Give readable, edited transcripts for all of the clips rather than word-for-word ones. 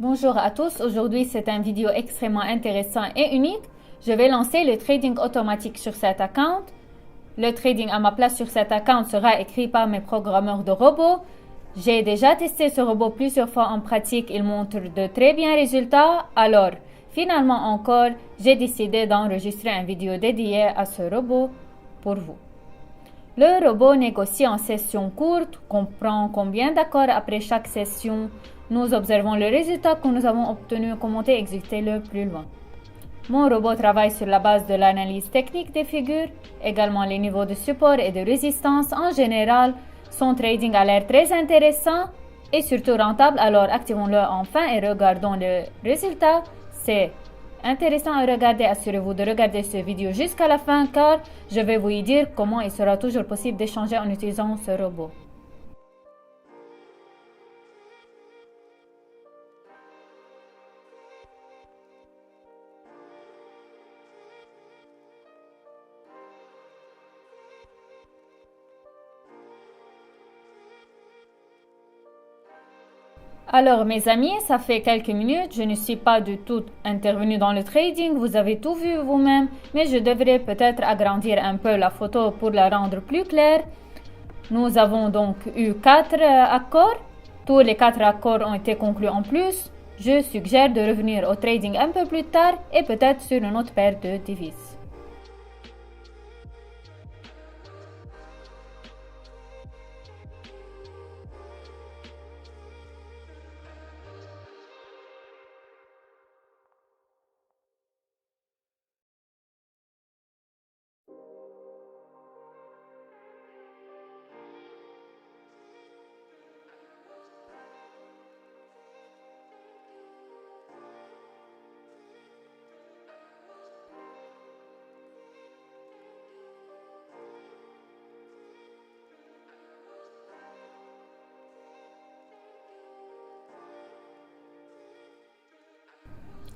Bonjour à tous, aujourd'hui c'est une vidéo extrêmement intéressante et unique. Je vais lancer le trading automatique sur cet account. Le trading à ma place sur cet account sera écrit par mes programmeurs de robots. J'ai déjà testé ce robot plusieurs fois en pratique, il montre de très bien résultats. Alors, finalement encore, j'ai décidé d'enregistrer une vidéo dédiée à ce robot pour vous. Le robot négocie en session courte, comprend combien d'accords après chaque session. Nous observons le résultat que nous avons obtenu, commenter et exécuter le plus loin. Mon robot travaille sur la base de l'analyse technique des figures, également les niveaux de support et de résistance. En général, son trading a l'air très intéressant et surtout rentable, alors activons-le enfin et regardons le résultat. C'est intéressant à regarder, assurez-vous de regarder cette vidéo jusqu'à la fin car je vais vous y dire comment il sera toujours possible d'échanger en utilisant ce robot. Alors mes amis, ça fait quelques minutes, je ne suis pas du tout intervenue dans le trading, vous avez tout vu vous-même, mais je devrais peut-être agrandir un peu la photo pour la rendre plus claire. Nous avons donc eu 4 accords, tous les 4 accords ont été conclus en plus. Je suggère de revenir au trading un peu plus tard et peut-être sur une autre paire de devises.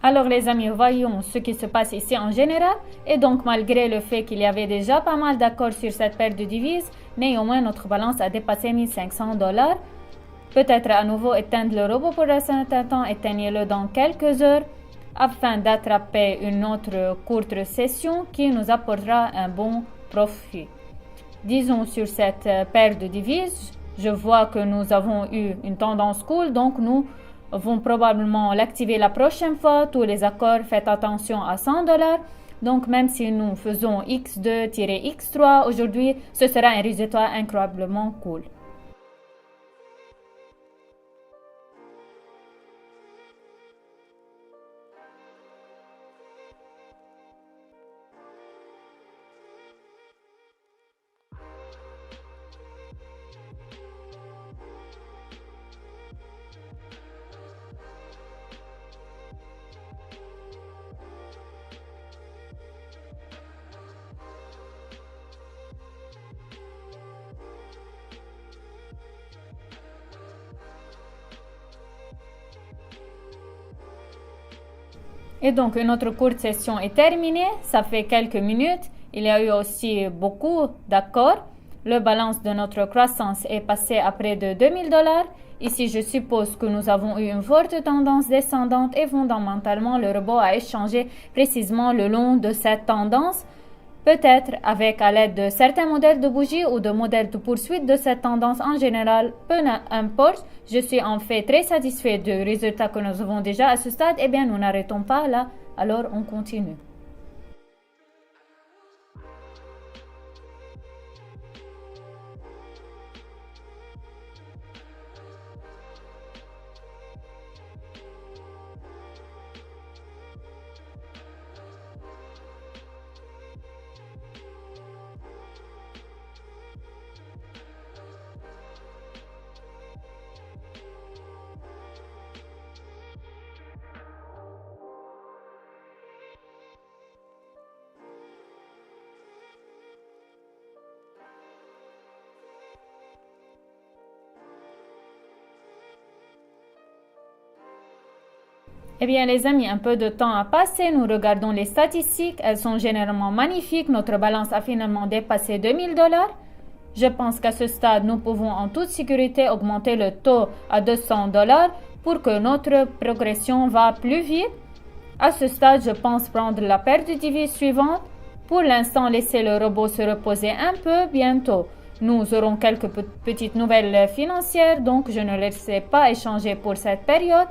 Alors les amis, voyons ce qui se passe ici en général. Et donc malgré le fait qu'il y avait déjà pas mal d'accords sur cette paire de devises, néanmoins notre balance a dépassé 1500 $. Peut-être à nouveau éteindre le robot pour un certain temps, éteignez-le dans quelques heures afin d'attraper une autre courte session qui nous apportera un bon profit. Disons sur cette paire de devises, je vois que nous avons eu une tendance cool, donc nous vont probablement l'activer la prochaine fois. Tous les accords, faites attention à 100 $. Donc même si nous faisons X2-X3 aujourd'hui, ce sera un résultat incroyablement cool. Et donc, notre courte session est terminée. Ça fait quelques minutes. Il y a eu aussi beaucoup d'accords. Le balance de notre croissance est passé à près de 2000 $. Ici, je suppose que nous avons eu une forte tendance descendante et fondamentalement, le robot a échangé précisément le long de cette tendance. Peut-être avec à l'aide de certains modèles de bougies ou de modèles de poursuite de cette tendance en général, peu importe. Je suis en fait très satisfait du résultat que nous avons déjà à ce stade. Eh bien, nous n'arrêtons pas là, alors on continue. Eh bien les amis, un peu de temps a passé, nous regardons les statistiques, elles sont généralement magnifiques, notre balance a finalement dépassé 2000 $. Je pense qu'à ce stade, nous pouvons en toute sécurité augmenter le taux à 200 $. pour que notre progression va plus vite. À ce stade, je pense prendre la paire de devises suivante. Pour l'instant, laissez le robot se reposer un peu. Bientôt, nous aurons quelques petites nouvelles financières, donc je ne laisserai pas échanger pour cette période.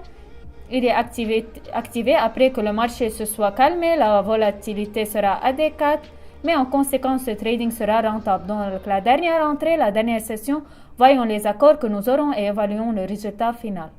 Il est activé après que le marché se soit calmé, la volatilité sera adéquate, mais en conséquence, ce trading sera rentable. Donc, la dernière entrée, la dernière session, voyons les accords que nous aurons et évaluons le résultat final.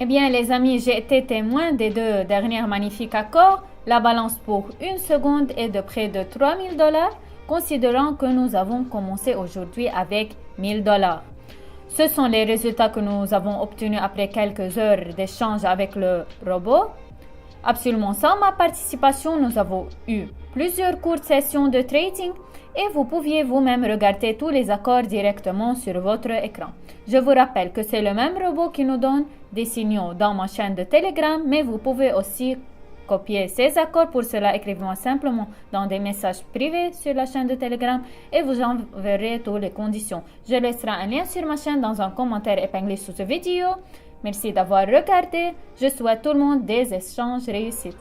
Eh bien, les amis, j'ai été témoin des deux derniers magnifiques accords. La balance pour une seconde est de près de $3,000, considérant que nous avons commencé aujourd'hui avec $1,000. Ce sont les résultats que nous avons obtenus après quelques heures d'échange avec le robot. Absolument sans ma participation, nous avons eu plusieurs courtes sessions de trading et vous pouviez vous-même regarder tous les accords directement sur votre écran. Je vous rappelle que c'est le même robot qui nous donne des signaux dans ma chaîne de Telegram, mais vous pouvez aussi copier ces accords. Pour cela, écrivez-moi simplement dans des messages privés sur la chaîne de Telegram et vous enverrez toutes les conditions. Je laisserai un lien sur ma chaîne dans un commentaire épinglé sous cette vidéo. Merci d'avoir regardé. Je souhaite tout le monde des échanges réussis.